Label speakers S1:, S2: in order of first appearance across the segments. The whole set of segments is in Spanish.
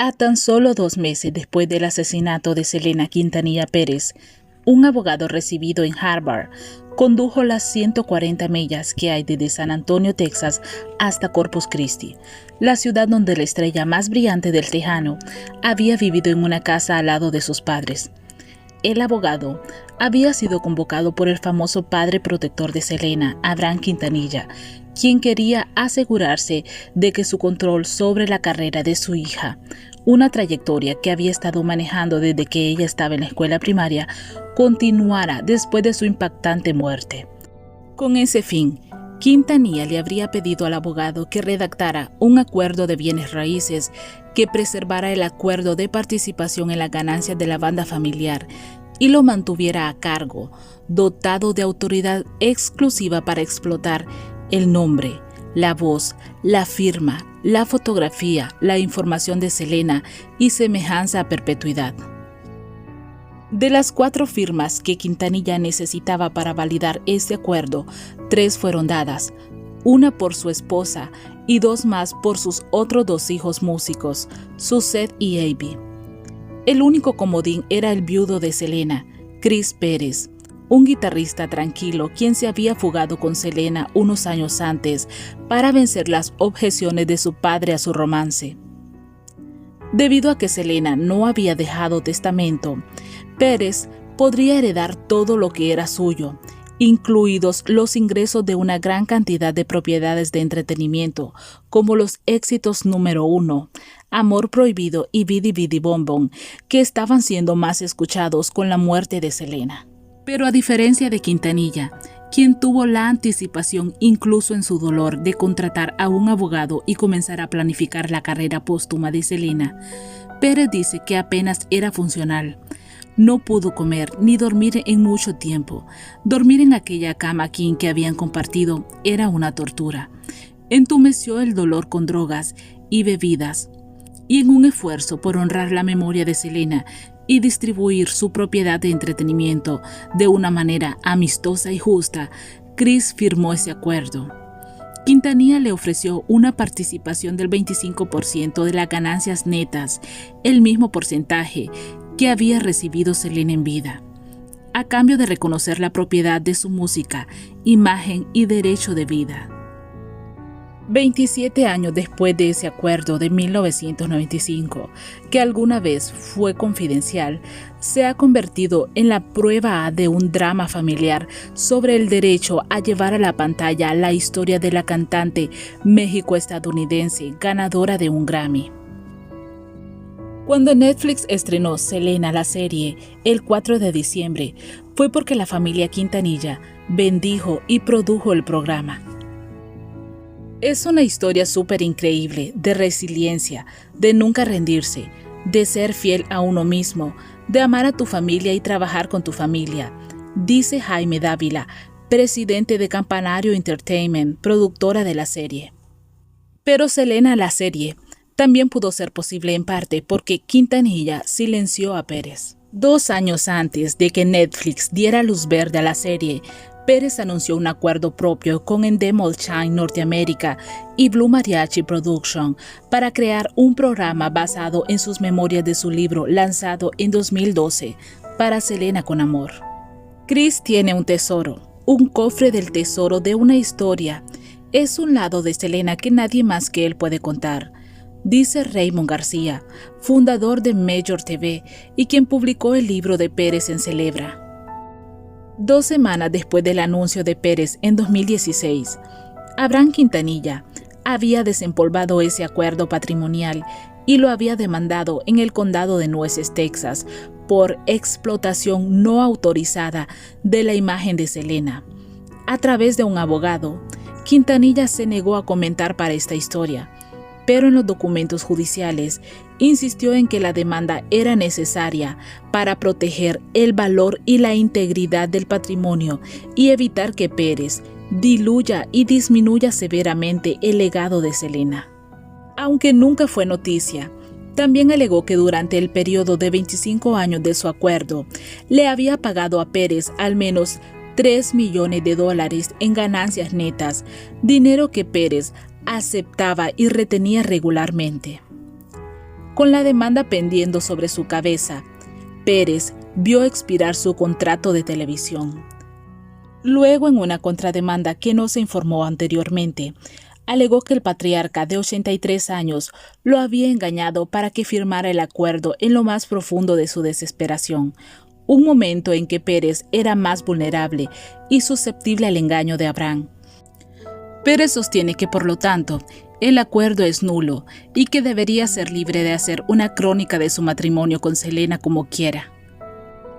S1: A tan solo 2 meses después del asesinato de 𝙤𝙤 Quintanilla Pérez, un abogado recibido en Harvard condujo las 140 millas que hay desde San Antonio, Texas, hasta Corpus Christi, la ciudad donde la estrella más brillante del Tejano había vivido en una casa al lado de sus padres. El abogado había sido convocado por el famoso padre protector de 𝙤𝙤, Abraham Quintanilla, quien quería asegurarse de que su control sobre la carrera de su hija, una trayectoria que había estado manejando desde que ella estaba en la escuela primaria, continuara después de su impactante muerte. Con ese fin, Quintanilla le habría pedido al abogado que redactara un acuerdo de bienes raíces que preservara el acuerdo de participación en las ganancias de la banda familiar y lo mantuviera a cargo, dotado de autoridad exclusiva para explotar el nombre, la voz, la firma, la fotografía, la información de 𝙤𝙤 y semejanza a perpetuidad. De las 4 firmas que Quintanilla necesitaba para validar este acuerdo, 3 fueron dadas, una por su esposa y 2 más por sus otros 2 hijos músicos, 𝙘𝙤 y 𝙘𝙤. El único comodín era el viudo de 𝙤𝙤, Chris Pérez, un guitarrista tranquilo quien se había fugado con 𝙤𝙤 unos años antes para vencer las objeciones de su padre a su romance. Debido a que 𝙤𝙤 no había dejado testamento, Pérez podría heredar todo lo que era suyo, incluidos los ingresos de una gran cantidad de propiedades de entretenimiento, como los éxitos número 1, Amor Prohibido y Bidi Bidi Bom Bom, que estaban siendo más escuchados con la muerte de 𝙤𝙤. Pero a diferencia de Quintanilla, quien tuvo la anticipación incluso en su dolor de contratar a un abogado y comenzar a planificar la carrera póstuma de 𝙤𝙤, Pérez dice que apenas era funcional. No pudo comer ni dormir en mucho tiempo. Dormir en aquella cama king que habían compartido era una tortura. Entumeció el dolor con drogas y bebidas. Y en un esfuerzo por honrar la memoria de 𝙤𝙤 y distribuir su propiedad de entretenimiento de una manera amistosa y justa, Chris firmó ese acuerdo. Quintanilla le ofreció una participación del 25% de las ganancias netas, el mismo porcentaje que había recibido 𝙤𝙤 en vida, a cambio de reconocer la propiedad de su música, imagen y derecho de vida. 27 años después de ese acuerdo de 1995, que alguna vez fue confidencial, se ha convertido en la prueba A de un drama familiar sobre el derecho a llevar a la pantalla la historia de la cantante méxico-estadounidense ganadora de un Grammy. Cuando Netflix estrenó 𝙤𝙤 la serie el 4 de diciembre, fue porque la familia Quintanilla bendijo y produjo el programa. Es una historia súper increíble de resiliencia, de nunca rendirse, de ser fiel a uno mismo, de amar a tu familia y trabajar con tu familia, dice Jaime Dávila, presidente de Campanario Entertainment, productora de la serie. Pero 𝙤𝙤 la serie también pudo ser posible en parte porque Quintanilla silenció a Pérez. 2 años antes de que Netflix diera luz verde a la serie, Pérez anunció un acuerdo propio con Endemol Shine Norteamérica y Blue Mariachi Production para crear un programa basado en sus memorias de su libro lanzado en 2012, Para 𝙤𝙤 con Amor. Chris tiene un tesoro, un cofre del tesoro de una historia. Es un lado de 𝙤𝙤 que nadie más que él puede contar, dice Raymond García, fundador de Major TV y quien publicó el libro de Pérez en Celebra. 2 semanas después del anuncio de Pérez en 2016, Abraham Quintanilla había desempolvado ese acuerdo patrimonial y lo había demandado en el condado de Nueces, Texas, por explotación no autorizada de la imagen de 𝙤𝙤. A través de un abogado, Quintanilla se negó a comentar para esta historia, pero en los documentos judiciales insistió en que la demanda era necesaria para proteger el valor y la integridad del patrimonio y evitar que Pérez diluya y disminuya severamente el legado de 𝙤𝙤. Aunque nunca fue noticia, también alegó que durante el periodo de 25 años de su acuerdo, le había pagado a Pérez al menos $3 millones en ganancias netas, dinero que Pérez aceptaba y retenía regularmente. Con la demanda pendiendo sobre su cabeza, Pérez vio expirar su contrato de televisión. Luego, en una contrademanda que no se informó anteriormente, alegó que el patriarca de 83 años lo había engañado para que firmara el acuerdo en lo más profundo de su desesperación, un momento en que Pérez era más vulnerable y susceptible al engaño de Abraham. Pérez sostiene que, por lo tanto, el acuerdo es nulo y que debería ser libre de hacer una crónica de su matrimonio con Selena como quiera.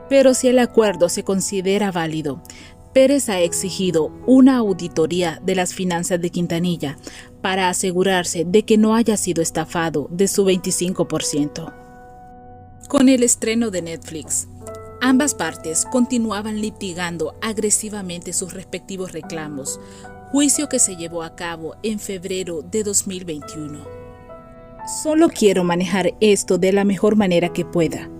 S1: Pero si el acuerdo se considera válido, Pérez ha exigido una auditoría de las finanzas de Quintanilla para asegurarse de que no haya sido estafado de su 25%. Con el estreno de Netflix, ambas partes continuaban litigando agresivamente sus respectivos reclamos, juicio que se llevó a cabo en febrero de 2021. Solo quiero manejar esto de la mejor manera que pueda,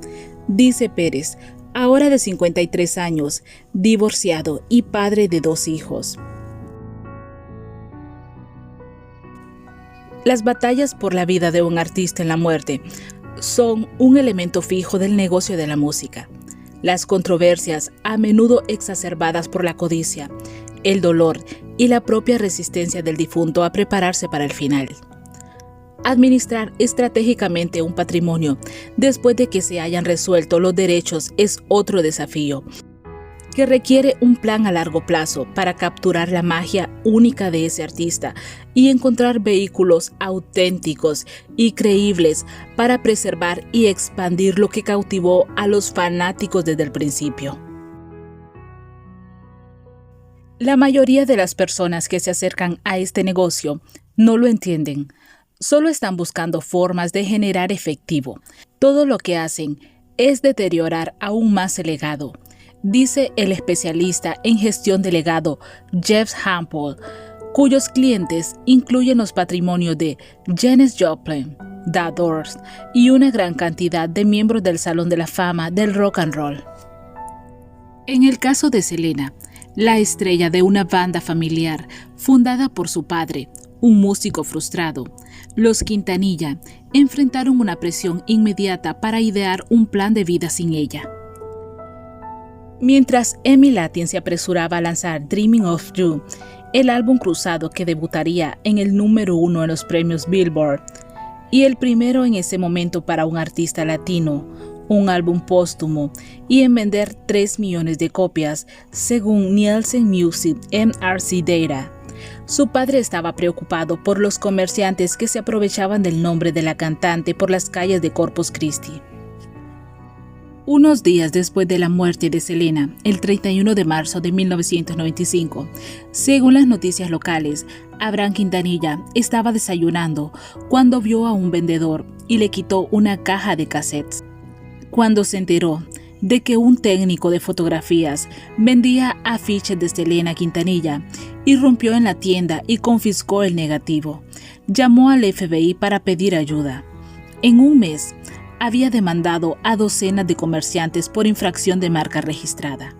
S1: dice Pérez, ahora de 53 años, divorciado y padre de 2 hijos. Las batallas por la vida de un artista en la muerte son un elemento fijo del negocio de la música. Las controversias, a menudo exacerbadas por la codicia, el dolor y la propia resistencia del difunto a prepararse para el final. Administrar estratégicamente un patrimonio después de que se hayan resuelto los derechos es otro desafío, que requiere un plan a largo plazo para capturar la magia única de ese artista y encontrar vehículos auténticos y creíbles para preservar y expandir lo que cautivó a los fanáticos desde el principio. La mayoría de las personas que se acercan a este negocio no lo entienden. Solo están buscando formas de generar efectivo. Todo lo que hacen es deteriorar aún más el legado, dice el especialista en gestión de legado 𝙤𝙤𝙢𝙢𝙤𝙢𝙤, cuyos clientes incluyen los patrimonios de Janis Joplin, The Doors y una gran cantidad de miembros del Salón de la Fama del Rock and Roll. En el caso de Selena, la estrella de una banda familiar fundada por su padre, un músico frustrado, los Quintanilla enfrentaron una presión inmediata para idear un plan de vida sin ella. Mientras Emmy Latin se apresuraba a lanzar Dreaming of You, el álbum cruzado que debutaría en el número 1 en los premios Billboard, y el primero en ese momento para un artista latino, un álbum póstumo, y en vender 3 millones de copias, según Nielsen Music MRC Data. Su padre estaba preocupado por los comerciantes que se aprovechaban del nombre de la cantante por las calles de Corpus Christi. Unos días después de la muerte de Selena, el 31 de marzo de 1995, según las noticias locales, Abraham Quintanilla estaba desayunando cuando vio a un vendedor y le quitó una caja de cassettes. Cuando se enteró de que un técnico de fotografías vendía afiches de Selena Quintanilla, irrumpió en la tienda y confiscó el negativo. Llamó al FBI para pedir ayuda. En un mes, había demandado a docenas de comerciantes por infracción de marca registrada.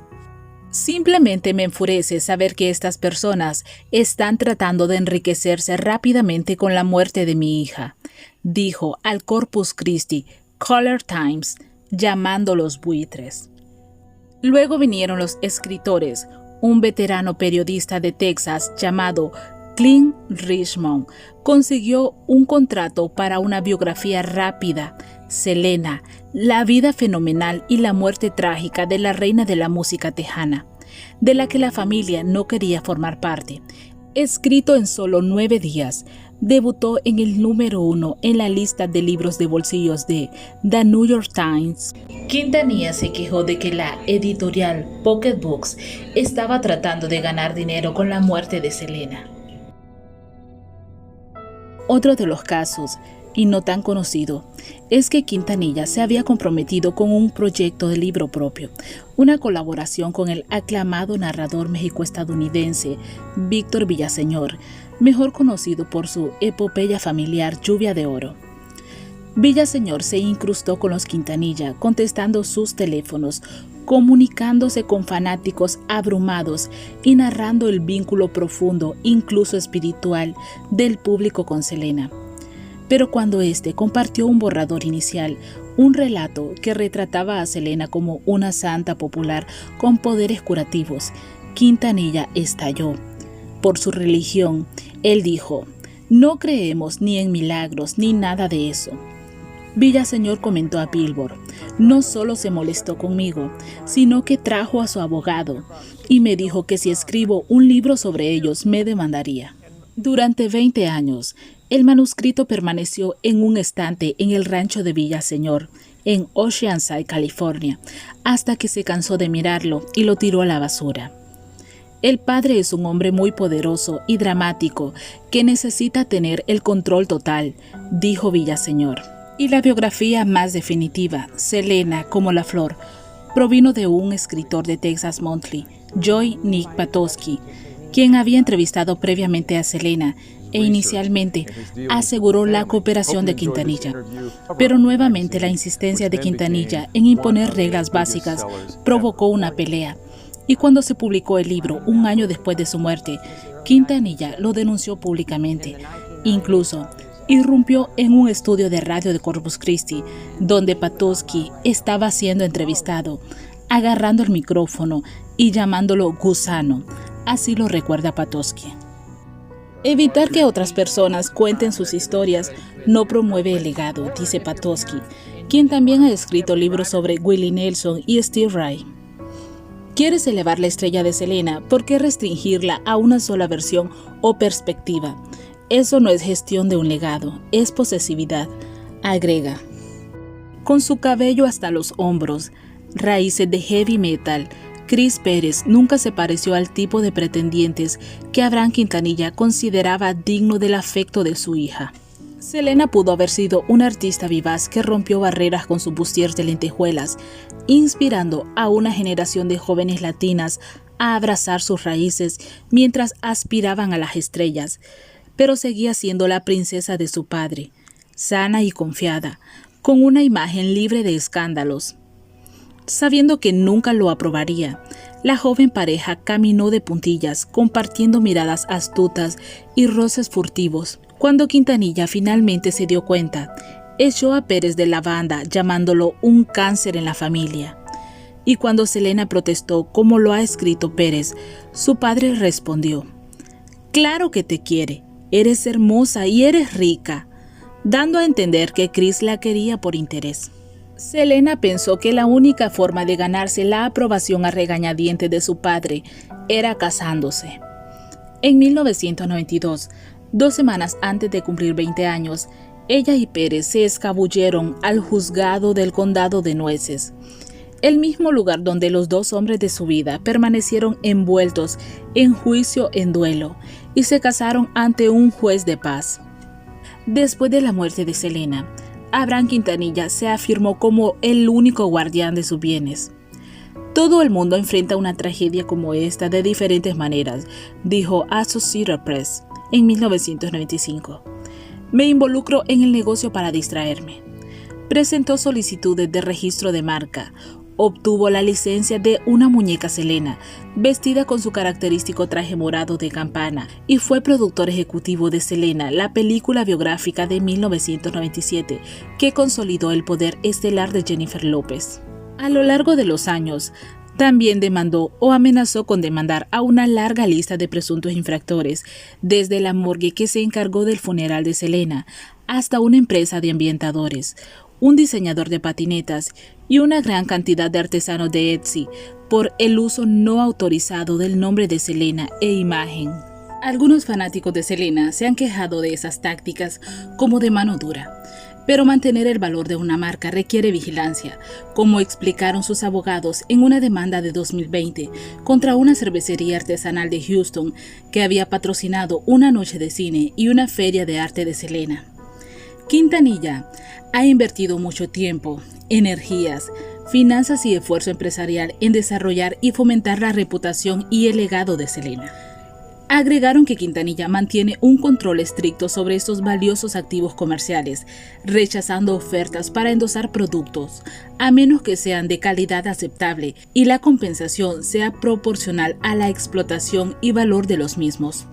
S1: Simplemente me enfurece saber que estas personas están tratando de enriquecerse rápidamente con la muerte de mi hija, dijo al Corpus Christi Color Times, llamándolos buitres. Luego vinieron los escritores, un veterano periodista de Texas llamado Clint Richmond consiguió un contrato para una biografía rápida, Selena, la vida fenomenal y la muerte trágica de la reina de la música tejana, de la que la familia no quería formar parte. Escrito en solo 9 días, debutó en el número 1 en la lista de libros de bolsillos de The New York Times. Quintanilla se quejó de que la editorial Pocket Books estaba tratando de ganar dinero con la muerte de Selena. Otro de los casos, y no tan conocido, es que Quintanilla se había comprometido con un proyecto de libro propio, una colaboración con el aclamado narrador mexico-estadounidense Víctor Villaseñor, mejor conocido por su epopeya familiar Lluvia de Oro. Villaseñor se incrustó con los Quintanilla contestando sus teléfonos, comunicándose con fanáticos abrumados y narrando el vínculo profundo, incluso espiritual, del público con Selena. pero cuando éste compartió un borrador inicial, un relato que retrataba a Selena como una santa popular con poderes curativos, Quintanilla estalló. Por su religión, él dijo: "No creemos ni en milagros ni nada de eso". Villaseñor comentó a Billboard: "No solo se molestó conmigo, sino que trajo a su abogado y me dijo que si escribo un libro sobre ellos me demandaría". Durante 20 años, el manuscrito permaneció en un estante en el rancho de Villaseñor, en Oceanside, California, hasta que se cansó de mirarlo y lo tiró a la basura. El padre es un hombre muy poderoso y dramático que necesita tener el control total, dijo Villaseñor. Y la biografía más definitiva, Selena como la flor, provino de un escritor de Texas Monthly, 𝙘𝙤𝙢𝙢𝙦𝙀𝙀 Patosky, quien había entrevistado previamente a Selena e inicialmente aseguró la cooperación de Quintanilla. Pero nuevamente la insistencia de Quintanilla en imponer reglas básicas provocó una pelea. Y cuando se publicó el libro, un año después de su muerte, Quintanilla lo denunció públicamente. Incluso irrumpió en un estudio de radio de Corpus Christi, donde Patosky estaba siendo entrevistado, agarrando el micrófono y llamándolo gusano. Así lo recuerda Patosky. Evitar que otras personas cuenten sus historias no promueve el legado, dice Patosky, quien también ha escrito libros sobre Willie Nelson y Steve Ray. ¿Quieres elevar la estrella de Selena? ¿Por qué restringirla a una sola versión o perspectiva? Eso no es gestión de un legado, es posesividad, agrega. Con su cabello hasta los hombros, raíces de heavy metal, Chris Pérez nunca se pareció al tipo de pretendientes que Abraham Quintanilla consideraba digno del afecto de su hija. Selena pudo haber sido una artista vivaz que rompió barreras con su bustier de lentejuelas, inspirando a una generación de jóvenes latinas a abrazar sus raíces mientras aspiraban a las estrellas, pero seguía siendo la princesa de su padre, sana y confiada, con una imagen libre de escándalos. Sabiendo que nunca lo aprobaría, la joven pareja caminó de puntillas, compartiendo miradas astutas y roces furtivos. Cuando Quintanilla finalmente se dio cuenta, echó a Pérez de la banda llamándolo un cáncer en la familia. Y cuando Selena protestó, como lo ha escrito Pérez, su padre respondió: "Claro que te quiere, eres hermosa y eres rica", dando a entender que Chris la quería por interés. Selena pensó que la única forma de ganarse la aprobación a regañadientes de su padre era casándose. En 1992, 2 semanas antes de cumplir 20 años, ella y Pérez se escabulleron al juzgado del condado de Nueces, el mismo lugar donde los 2 hombres de su vida permanecieron envueltos en juicio en duelo y se casaron ante un juez de paz. Después de la muerte de Selena, Abraham Quintanilla se afirmó como el único guardián de sus bienes. Todo el mundo enfrenta una tragedia como esta de diferentes maneras, dijo Associated Press en 1995. Me involucro en el negocio para distraerme. Presentó solicitudes de registro de marca. Obtuvo la licencia de una muñeca Selena, vestida con su característico traje morado de campana, y fue productor ejecutivo de Selena, la película biográfica de 1997, que consolidó el poder estelar de Jennifer López. A lo largo de los años, también demandó o amenazó con demandar a una larga lista de presuntos infractores, desde la morgue que se encargó del funeral de Selena, hasta una empresa de ambientadores, un diseñador de patinetas y una gran cantidad de artesanos de Etsy por el uso no autorizado del nombre de Selena e imagen. Algunos fanáticos de Selena se han quejado de esas tácticas como de mano dura, pero mantener el valor de una marca requiere vigilancia, como explicaron sus abogados en una demanda de 2020 contra una cervecería artesanal de Houston que había patrocinado una noche de cine y una feria de arte de Selena. Quintanilla ha invertido mucho tiempo, energías, finanzas y esfuerzo empresarial en desarrollar y fomentar la reputación y el legado de Selena. Agregaron que Quintanilla mantiene un control estricto sobre estos valiosos activos comerciales, rechazando ofertas para endosar productos, a menos que sean de calidad aceptable y la compensación sea proporcional a la explotación y valor de los mismos.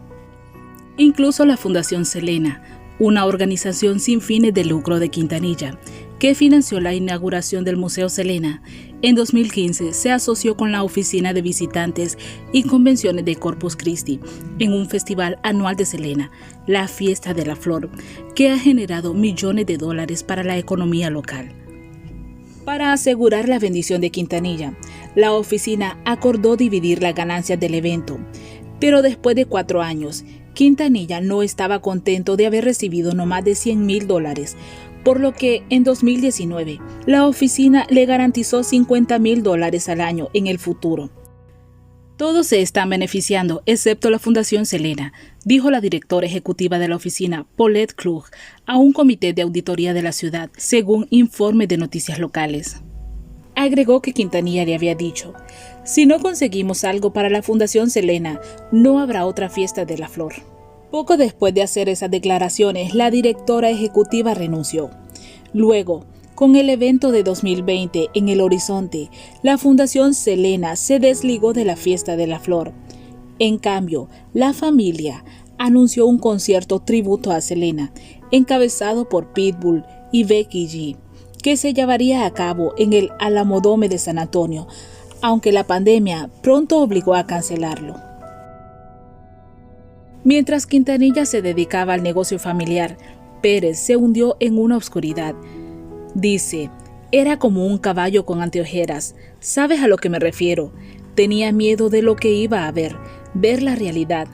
S1: Incluso la Fundación Selena, una organización sin fines de lucro de Quintanilla, que financió la inauguración del Museo 𝙘𝙤. En 2015 se asoció con la Oficina de Visitantes y Convenciones de Corpus Christi en un festival anual de 𝙘𝙤, la Fiesta de la Flor, que ha generado millones de dólares para la economía local. Para asegurar la bendición de Quintanilla, la oficina acordó dividir las ganancias del evento, pero después de 4 años, Quintanilla no estaba contento de haber recibido no más de $100,000, por lo que en 2019 la oficina le garantizó $50,000 al año en el futuro. Todos se están beneficiando, excepto la Fundación 𝙘𝙤, dijo la directora ejecutiva de la oficina, 𝙘𝙤𝙙𝙢𝙢, a un comité de auditoría de la ciudad, según informes de noticias locales. Agregó que Quintanilla le había dicho: si no conseguimos algo para la Fundación 𝙘𝙤, no habrá otra fiesta de la flor. Poco después de hacer esas declaraciones, la directora ejecutiva renunció. Luego, con el evento de 2020 en el horizonte, la Fundación 𝙘𝙤 se desligó de la fiesta de la flor. En cambio, la familia anunció un concierto tributo a 𝙘𝙤, encabezado por Pitbull y Becky G, que se llevaría a cabo en el Alamodome de San Antonio, aunque la pandemia pronto obligó a cancelarlo. Mientras Quintanilla se dedicaba al negocio familiar, Pérez se hundió en una oscuridad. Dice: era como un caballo con anteojeras. ¿Sabes a lo que me refiero? Tenía miedo de lo que iba a ver la realidad.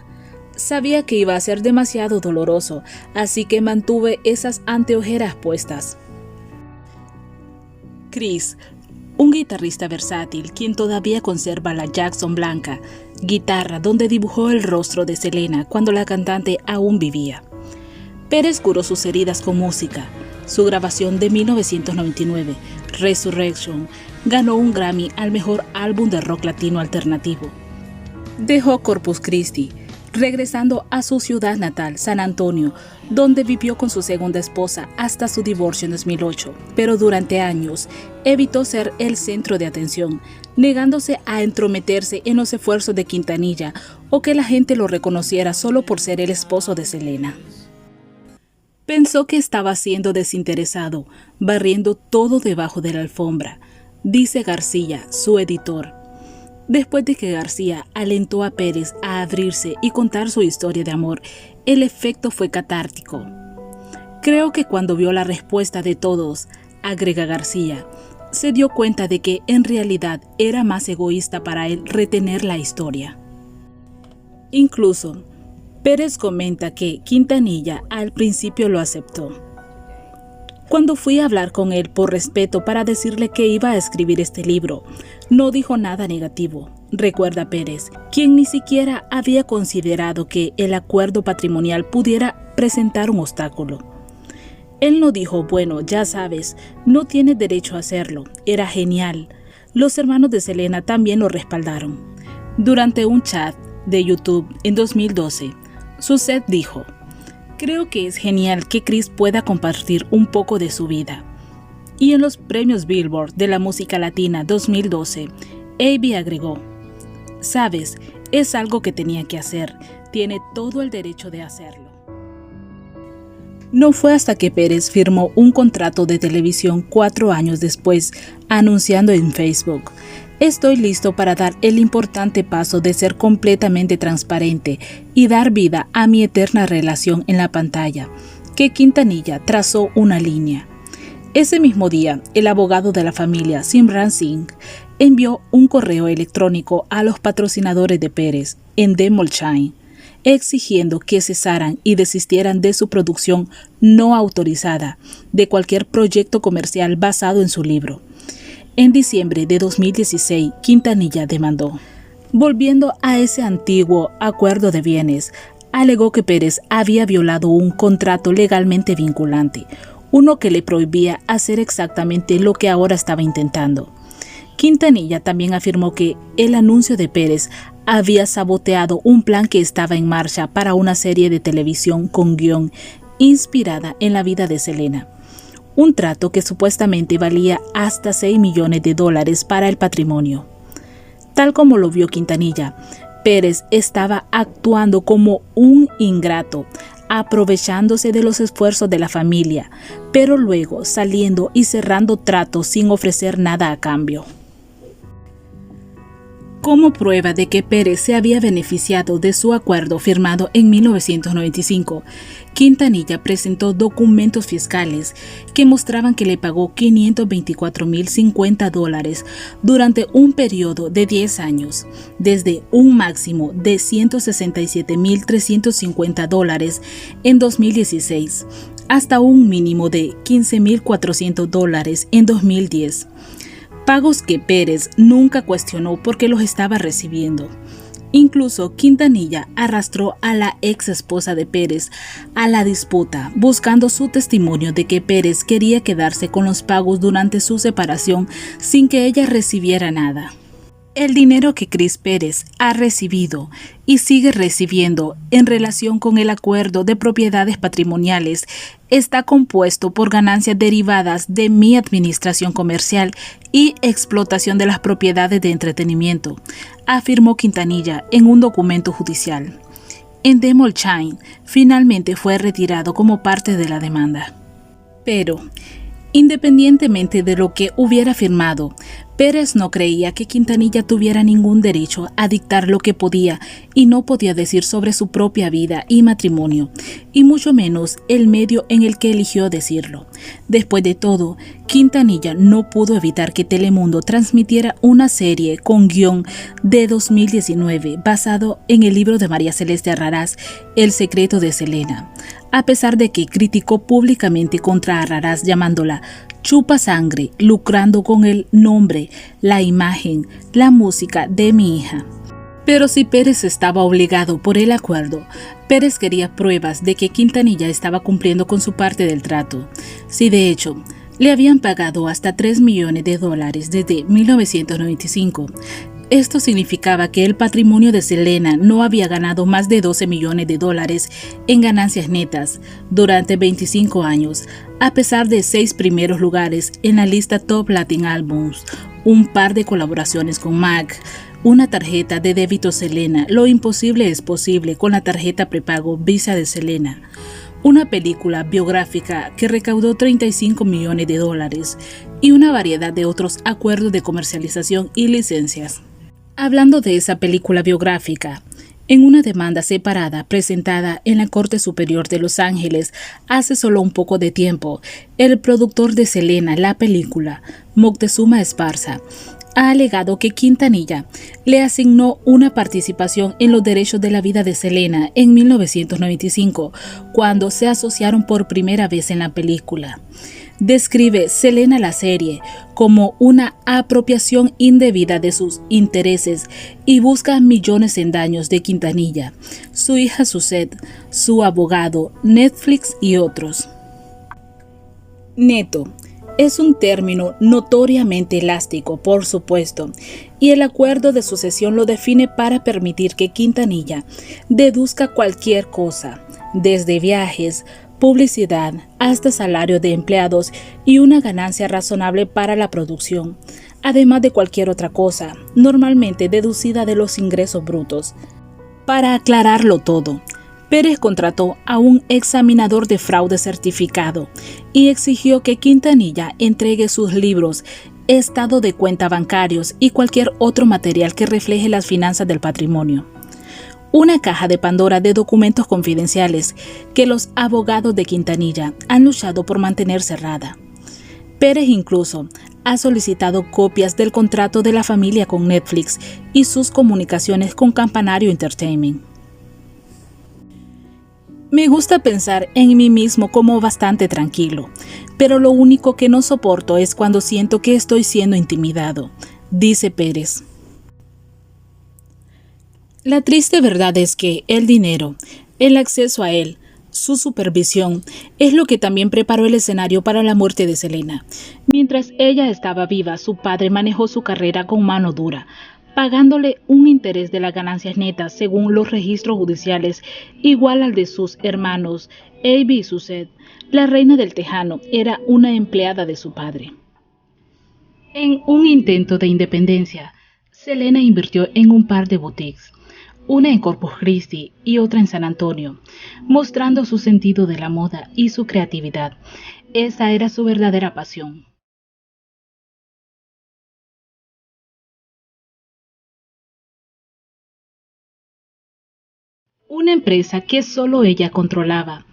S1: Sabía que iba a ser demasiado doloroso, así que mantuve esas anteojeras puestas. Chris, un guitarrista versátil, quien todavía conserva la Jackson blanca, guitarra donde dibujó el rostro de 𝙘𝙤 cuando la cantante aún vivía. Pérez curó sus heridas con música. Su grabación de 1999, Resurrection, ganó un Grammy al mejor álbum de rock latino alternativo. Dejó Corpus Christi, regresando a su ciudad natal, San Antonio, donde vivió con su segunda esposa hasta su divorcio en 2008, pero durante años evitó ser el centro de atención, negándose a entrometerse en los esfuerzos de Quintanilla o que la gente lo reconociera solo por ser el esposo de 𝙘𝙤. Pensó que estaba siendo desinteresado, barriendo todo debajo de la alfombra, dice García, su editor. Después de que García alentó a Pérez a abrirse y contar su historia de amor, el efecto fue catártico. Creo que cuando vio la respuesta de todos, agrega García, se dio cuenta de que en realidad era más egoísta para él retener la historia. Incluso, Pérez comenta que Quintanilla al principio lo aceptó. Cuando fui a hablar con él por respeto para decirle que iba a escribir este libro, no dijo nada negativo, recuerda Pérez, quien ni siquiera había considerado que el acuerdo patrimonial pudiera presentar un obstáculo. Él no dijo: bueno, ya sabes, no tienes derecho a hacerlo, era genial. Los hermanos de 𝙘𝙤 también lo respaldaron. Durante un chat de YouTube en 2012, Suzette dijo: creo que es genial que Chris pueda compartir un poco de su vida. Y en los premios Billboard de la música latina 2012, Abby agregó: sabes, es algo que tenía que hacer, tiene todo el derecho de hacerlo. No fue hasta que Pérez firmó un contrato de televisión 4 años después, anunciando en Facebook: estoy listo para dar el importante paso de ser completamente transparente y dar vida a mi eterna relación en la pantalla, que Quintanilla trazó una línea. Ese mismo día, el abogado de la familia, Simran Singh, envió un correo electrónico a los patrocinadores de Pérez en 𝙘𝙤𝙀𝙀, exigiendo que cesaran y desistieran de su producción no autorizada de cualquier proyecto comercial basado en su libro. En diciembre de 2016, Quintanilla demandó. Volviendo a ese antiguo acuerdo de bienes, alegó que Pérez había violado un contrato legalmente vinculante, uno que le prohibía hacer exactamente lo que ahora estaba intentando. Quintanilla también afirmó que el anuncio de Pérez había saboteado un plan que estaba en marcha para una serie de televisión con guión inspirada en la vida de 𝙘𝙤. Un trato que supuestamente valía hasta $6 millones para el patrimonio. Tal como lo vio Quintanilla, Pérez estaba actuando como un ingrato aprovechándose de los esfuerzos de la familia, pero luego saliendo y cerrando tratos sin ofrecer nada a cambio. Como prueba de que Pérez se había beneficiado de su acuerdo firmado en 1995, Quintanilla presentó documentos fiscales que mostraban que le pagó $524.050 durante un periodo de 10 años, desde un máximo de $167.350 en 2016 hasta un mínimo de $15.400 en 2010. Pagos que Pérez nunca cuestionó porque los estaba recibiendo. Incluso Quintanilla arrastró a la ex esposa de Pérez a la disputa, buscando su testimonio de que Pérez quería quedarse con los pagos durante su separación sin que ella recibiera nada. El dinero que Cris Pérez ha recibido y sigue recibiendo en relación con el acuerdo de propiedades patrimoniales está compuesto por ganancias derivadas de mi administración comercial y explotación de las propiedades de entretenimiento, afirmó Quintanilla en un documento judicial. 𝙘𝙤𝙢𝙥𝙖 finalmente fue retirado como parte de la demanda. Pero, independientemente de lo que hubiera firmado, Pérez no creía que Quintanilla tuviera ningún derecho a dictar lo que podía y no podía decir sobre su propia vida y matrimonio, y mucho menos el medio en el que eligió decirlo. Después de todo, Quintanilla no pudo evitar que Telemundo transmitiera una serie con guión de 2019 basado en el libro de María Celeste Arrarás, El secreto de Selena, a pesar de que criticó públicamente contra Arrarás llamándola chupa sangre, lucrando con el nombre, la imagen, la música de mi hija. Pero si Pérez estaba obligado por el acuerdo, Pérez quería pruebas de que Quintanilla estaba cumpliendo con su parte del trato. Si de hecho, le habían pagado hasta $3 millones desde 1995. Esto significaba que el patrimonio de Selena no había ganado más de $12 millones en ganancias netas durante 25 años, a pesar de 6 primeros lugares en la lista Top Latin Albums, un par de colaboraciones con Mac, una tarjeta de débito Selena, Lo imposible es posible con la tarjeta prepago Visa de Selena, una película biográfica que recaudó $35 millones y una variedad de otros acuerdos de comercialización y licencias. Hablando de esa película biográfica, en una demanda separada presentada en la Corte Superior de Los Ángeles hace solo un poco de tiempo, el productor de Selena, la película, Moctezuma Esparza, ha alegado que Quintanilla le asignó una participación en los derechos de la vida de Selena en 1995, cuando se asociaron por primera vez en la película. Describe Selena la serie como una apropiación indebida de sus intereses y busca millones en daños de Quintanilla, su hija 𝙘𝙘, su abogado, Netflix y otros. Neto es un término notoriamente elástico, por supuesto, y el acuerdo de sucesión lo define para permitir que Quintanilla deduzca cualquier cosa, desde viajes, publicidad, hasta salario de empleados y una ganancia razonable para la producción, además de cualquier otra cosa, normalmente deducida de los ingresos brutos. Para aclararlo todo, Pérez contrató a un examinador de fraude certificado y exigió que Quintanilla entregue sus libros, estado de cuenta bancarios y cualquier otro material que refleje las finanzas del patrimonio. Una caja de Pandora de documentos confidenciales que los abogados de Quintanilla han luchado por mantener cerrada. Pérez incluso ha solicitado copias del contrato de la familia con Netflix y sus comunicaciones con Campanario Entertainment. Me gusta pensar en mí mismo como bastante tranquilo, pero lo único que no soporto es cuando siento que estoy siendo intimidado, dice Pérez. La triste verdad es que el dinero, el acceso a él, su supervisión, es lo que también preparó el escenario para la muerte de Selena. Mientras ella estaba viva, su padre manejó su carrera con mano dura, pagándole un interés de las ganancias netas según los registros judiciales, igual al de sus hermanos 𝙘𝙤𝙢𝙢𝙢 y 𝙘𝙤𝙢. La reina del Tejano era una empleada de su padre. En un intento de independencia, Selena invirtió en un par de boutiques, una en Corpus Christi y otra en San Antonio, mostrando su sentido de la moda y su creatividad. Esa era su verdadera pasión. Una empresa que solo ella controlaba,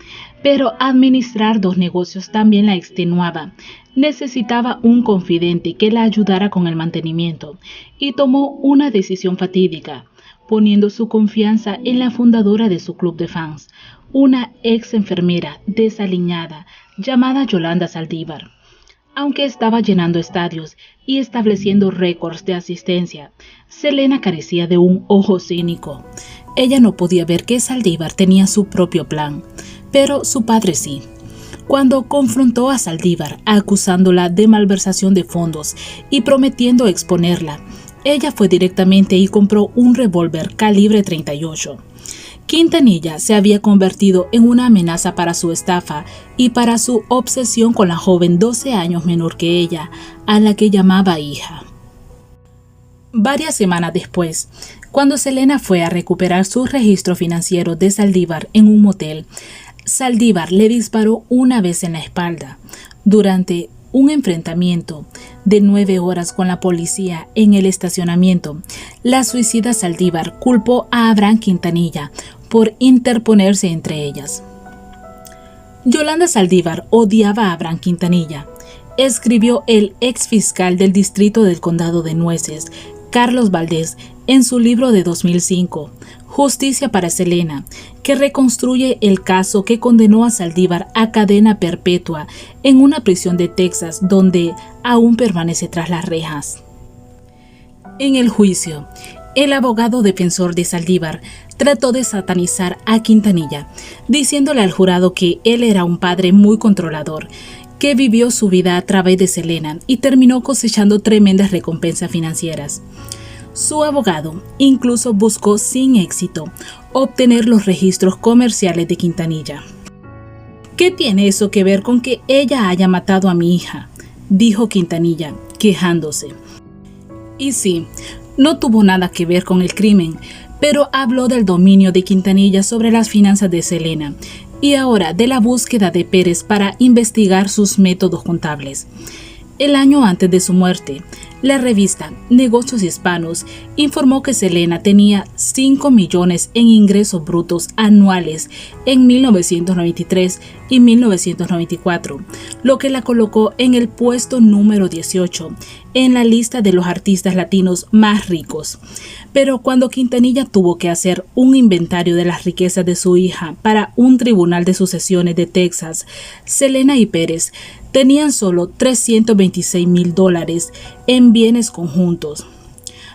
S1: pero administrar dos negocios también la extenuaba. Necesitaba un confidente que la ayudara con el mantenimiento y tomó una decisión fatídica, poniendo su confianza en la fundadora de su club de fans, una ex enfermera desaliñada llamada Yolanda Saldívar. Aunque estaba llenando estadios y estableciendo récords de asistencia, Selena carecía de un ojo cínico. Ella no podía ver que Saldívar tenía su propio plan, pero su padre sí. Cuando confrontó a Saldívar acusándola de malversación de fondos y prometiendo exponerla, ella fue directamente y compró un revólver calibre 38. Quintanilla se había convertido en una amenaza para su estafa y para su obsesión con la joven 12 años menor que ella, a la que llamaba hija. Varias semanas después, cuando Selena fue a recuperar su registro financiero de Saldívar en un motel, Saldívar le disparó una vez en la espalda. Durante un enfrentamiento de 9 horas con la policía en el estacionamiento, la suicida Saldívar culpó a Abraham Quintanilla por interponerse entre ellas. Yolanda Saldívar odiaba a Abraham Quintanilla, escribió el ex fiscal del distrito del condado de Nueces, Carlos Valdés, en su libro de 2005, Justicia para Selena, que reconstruye el caso que condenó a Saldívar a cadena perpetua en una prisión de Texas donde aún permanece tras las rejas. En el juicio, el abogado defensor de Saldívar trató de satanizar a Quintanilla, diciéndole al jurado que él era un padre muy controlador, que vivió su vida a través de Selena y terminó cosechando tremendas recompensas financieras. Su abogado incluso buscó sin éxito obtener los registros comerciales de Quintanilla. ¿Qué tiene eso que ver con que ella haya matado a mi hija?, dijo Quintanilla, quejándose. Y sí, no tuvo nada que ver con el crimen, pero habló del dominio de Quintanilla sobre las finanzas de Selena y ahora de la búsqueda de Pérez para investigar sus métodos contables. El año antes de su muerte, la revista Negocios Hispanos informó que Selena tenía 5 millones en ingresos brutos anuales en 1993 y 1994, lo que la colocó en el puesto número 18 en la lista de los artistas latinos más ricos. Pero cuando Quintanilla tuvo que hacer un inventario de las riquezas de su hija para un tribunal de sucesiones de Texas, Selena y Pérez tenían solo $326,000 en bienes conjuntos.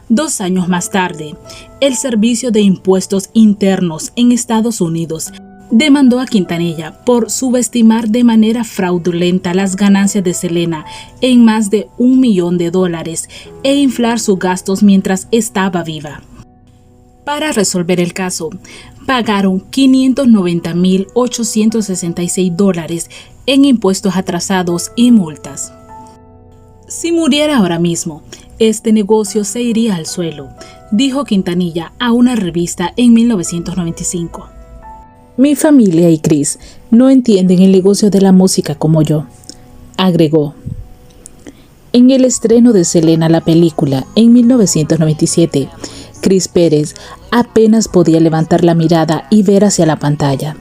S1: 2 años más tarde, el Servicio de Impuestos Internos en Estados Unidos demandó a Quintanilla por subestimar de manera fraudulenta las ganancias de Selena en más de $1 millón e inflar sus gastos mientras estaba viva. Para resolver el caso, pagaron $590,866 en impuestos atrasados y multas. Si muriera ahora mismo, este negocio se iría al suelo, dijo Quintanilla a una revista en 1995. Mi familia y Chris no entienden el negocio de la música como yo, agregó. En el estreno de Selena la película en 1997, Chris Pérez apenas podía levantar la mirada y ver hacia la pantalla.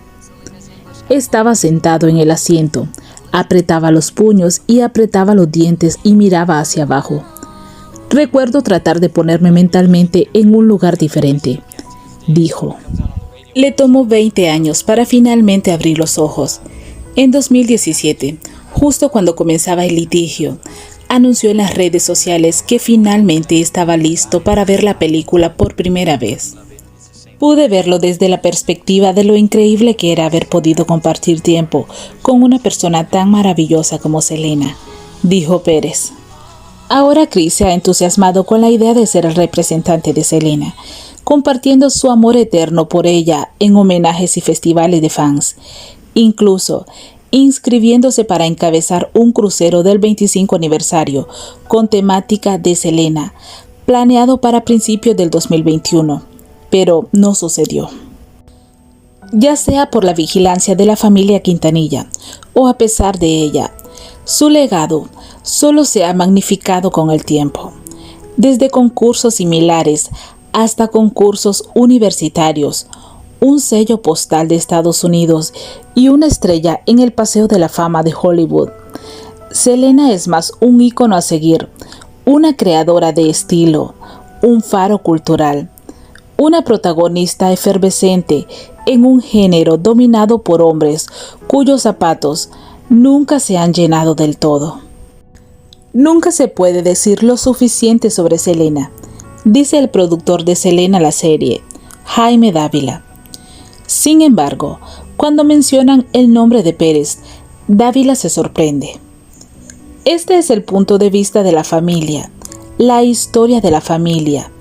S1: Estaba sentado en el asiento, apretaba los puños y apretaba los dientes y miraba hacia abajo. Recuerdo tratar de ponerme mentalmente en un lugar diferente, dijo. Le tomó 20 años para finalmente abrir los ojos. En 2017, justo cuando comenzaba el litigio, anunció en las redes sociales que finalmente estaba listo para ver la película por primera vez. Pude verlo desde la perspectiva de lo increíble que era haber podido compartir tiempo con una persona tan maravillosa como Selena, dijo Pérez. Ahora Chris se ha entusiasmado con la idea de ser el representante de Selena, compartiendo su amor eterno por ella en homenajes y festivales de fans, incluso inscribiéndose para encabezar un crucero del 25 aniversario con temática de Selena, planeado para principios del 2021. pero no sucedió. Ya sea por la vigilancia de la familia Quintanilla o a pesar de ella, su legado solo se ha magnificado con el tiempo. Desde concursos similares hasta concursos universitarios, un sello postal de Estados Unidos y una estrella en el Paseo de la Fama de Hollywood, Selena es más un ícono a seguir, una creadora de estilo, un faro cultural, una protagonista efervescente en un género dominado por hombres cuyos zapatos nunca se han llenado del todo. Nunca se puede decir lo suficiente sobre Selena, dice el productor de Selena la serie, Jaime Dávila. Sin embargo, cuando mencionan el nombre de Pérez, Dávila se sorprende. Este es el punto de vista de la familia, la historia de la familia,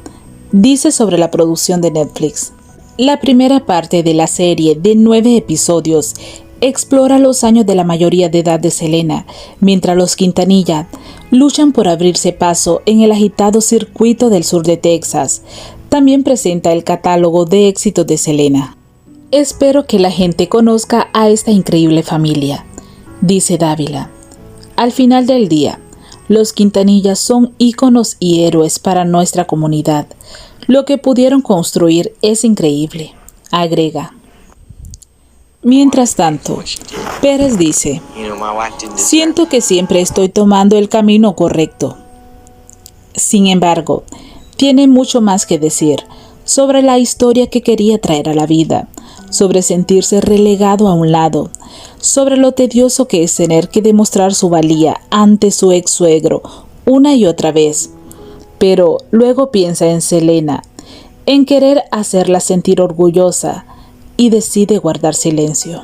S1: dice sobre la producción de Netflix. La primera parte de la serie de 9 episodios explora los años de la mayoría de edad de Selena, mientras los Quintanilla luchan por abrirse paso en el agitado circuito del sur de Texas. También presenta el catálogo de éxitos de Selena. Espero que la gente conozca a esta increíble familia, dice Dávila. Al final del día, los Quintanilla son íconos y héroes para nuestra comunidad. Lo que pudieron construir es increíble, agrega. Mientras tanto, Pérez dice, siento que siempre estoy tomando el camino correcto. Sin embargo, tiene mucho más que decir sobre la historia que quería traer a la vida, sobre sentirse relegado a un lado, sobre lo tedioso que es tener que demostrar su valía ante su ex suegro una y otra vez. Pero luego piensa en Selena, en querer hacerla sentir orgullosa, y decide guardar silencio.